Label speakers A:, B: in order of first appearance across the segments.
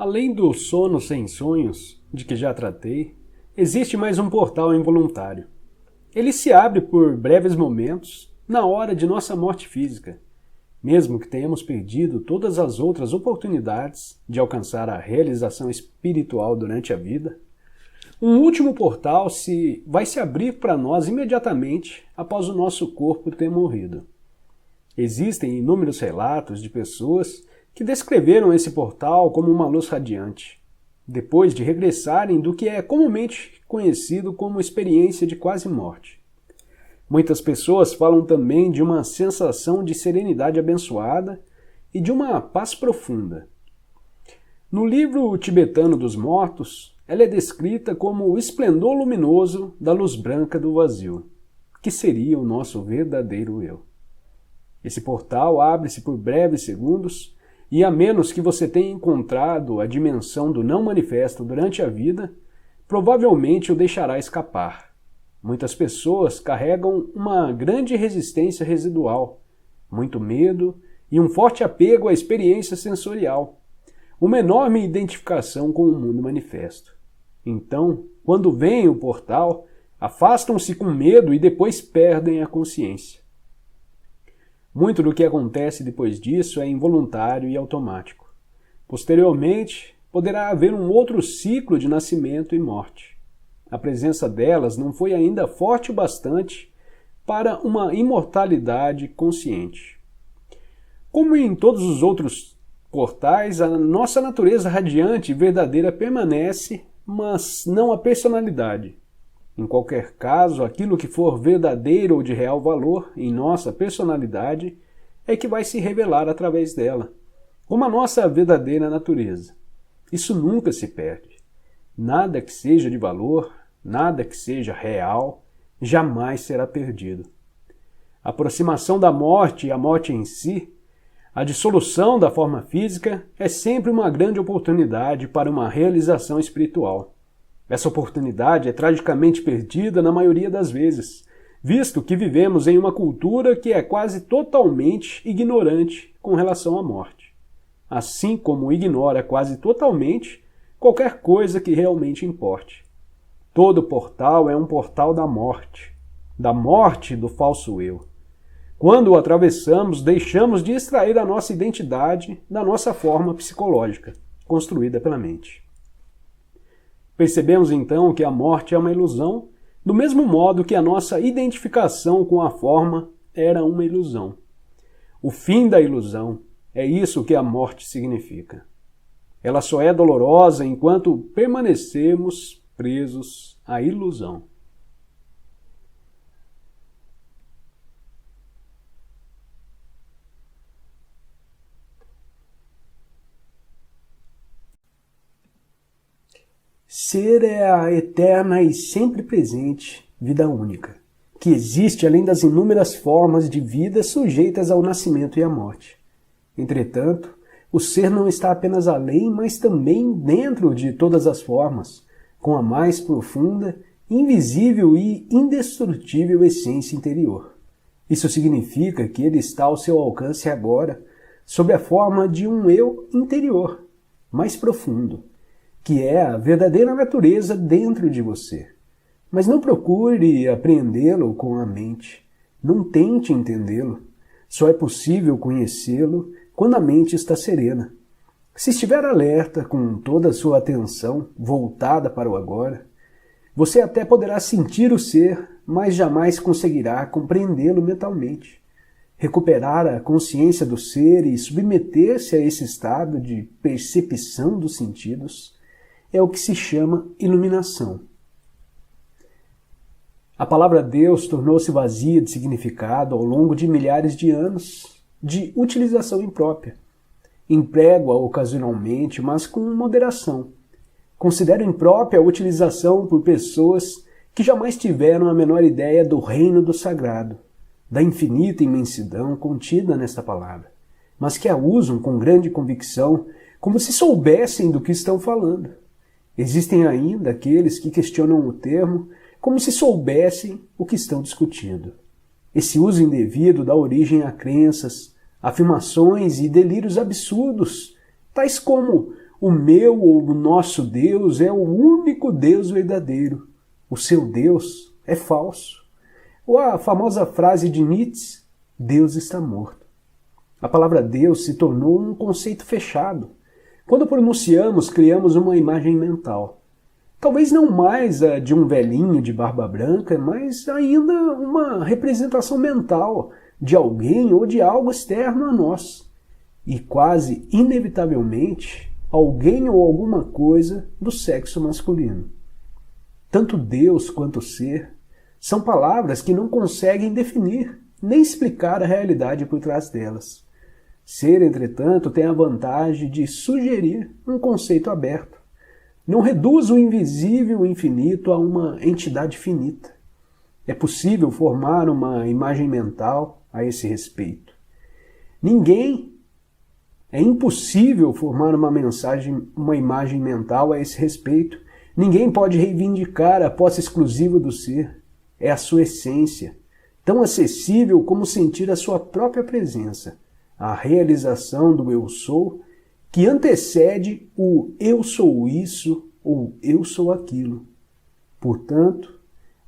A: Além do sono sem sonhos, de que já tratei, existe mais um portal involuntário. Ele se abre por breves momentos na hora de nossa morte física, mesmo que tenhamos perdido todas as outras oportunidades de alcançar a realização espiritual durante a vida. Um último portal vai se abrir para nós imediatamente após o nosso corpo ter morrido. Existem inúmeros relatos de pessoas que descreveram esse portal como uma luz radiante, depois de regressarem do que é comumente conhecido como experiência de quase morte. Muitas pessoas falam também de uma sensação de serenidade abençoada e de uma paz profunda. No livro tibetano dos mortos, ela é descrita como o esplendor luminoso da luz branca do vazio, que seria o nosso verdadeiro eu. Esse portal abre-se por breves segundos e, a menos que você tenha encontrado a dimensão do não manifesto durante a vida, provavelmente o deixará escapar. Muitas pessoas carregam uma grande resistência residual, muito medo e um forte apego à experiência sensorial, uma enorme identificação com o mundo manifesto. Então, quando vem o portal, afastam-se com medo e depois perdem a consciência. Muito do que acontece depois disso é involuntário e automático. Posteriormente, poderá haver um outro ciclo de nascimento e morte. A presença delas não foi ainda forte o bastante para uma imortalidade consciente. Como em todos os outros portais, a nossa natureza radiante e verdadeira permanece, mas não a personalidade. Em qualquer caso, aquilo que for verdadeiro ou de real valor em nossa personalidade é que vai se revelar através dela, como a nossa verdadeira natureza. Isso nunca se perde. Nada que seja de valor, nada que seja real, jamais será perdido. A aproximação da morte e a morte em si, a dissolução da forma física, é sempre uma grande oportunidade para uma realização espiritual. Essa oportunidade é tragicamente perdida na maioria das vezes, visto que vivemos em uma cultura que é quase totalmente ignorante com relação à morte, assim como ignora quase totalmente qualquer coisa que realmente importe. Todo portal é um portal da morte do falso eu. Quando o atravessamos, deixamos de extrair a nossa identidade da nossa forma psicológica, construída pela mente. Percebemos então que a morte é uma ilusão, do mesmo modo que a nossa identificação com a forma era uma ilusão. O fim da ilusão é isso que a morte significa. Ela só é dolorosa enquanto permanecemos presos à ilusão. Ser é a eterna e sempre presente vida única, que existe além das inúmeras formas de vida sujeitas ao nascimento e à morte. Entretanto, o ser não está apenas além, mas também dentro de todas as formas, com a mais profunda, invisível e indestrutível essência interior. Isso significa que ele está ao seu alcance agora, sob a forma de um eu interior, mais profundo, que é a verdadeira natureza dentro de você. Mas não procure apreendê-lo com a mente. Não tente entendê-lo. Só é possível conhecê-lo quando a mente está serena. Se estiver alerta, com toda a sua atenção voltada para o agora, você até poderá sentir o ser, mas jamais conseguirá compreendê-lo mentalmente. Recuperar a consciência do ser e submeter-se a esse estado de percepção dos sentidos é o que se chama iluminação. A palavra Deus tornou-se vazia de significado ao longo de milhares de anos de utilização imprópria. Emprego-a ocasionalmente, mas com moderação. Considero imprópria a utilização por pessoas que jamais tiveram a menor ideia do reino do sagrado, da infinita imensidão contida nesta palavra, mas que a usam com grande convicção, como se soubessem do que estão falando. Existem ainda aqueles que questionam o termo como se soubessem o que estão discutindo. Esse uso indevido dá origem a crenças, afirmações e delírios absurdos, tais como o meu ou o nosso Deus é o único Deus verdadeiro. O seu Deus é falso. Ou a famosa frase de Nietzsche, Deus está morto. A palavra Deus se tornou um conceito fechado. Quando pronunciamos, criamos uma imagem mental. Talvez não mais a de um velhinho de barba branca, mas ainda uma representação mental de alguém ou de algo externo a nós. E quase inevitavelmente, alguém ou alguma coisa do sexo masculino. Tanto Deus quanto ser são palavras que não conseguem definir nem explicar a realidade por trás delas. Ser, entretanto, tem a vantagem de sugerir um conceito aberto. Não reduz o invisível e o infinito a uma entidade finita. É possível formar uma imagem mental a esse respeito. É impossível formar uma imagem mental a esse respeito. Ninguém pode reivindicar a posse exclusiva do ser. É a sua essência, tão acessível como sentir a sua própria presença, a realização do eu sou, que antecede o eu sou isso ou eu sou aquilo. Portanto,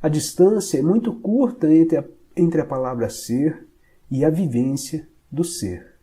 A: a distância é muito curta entre a palavra ser e a vivência do ser.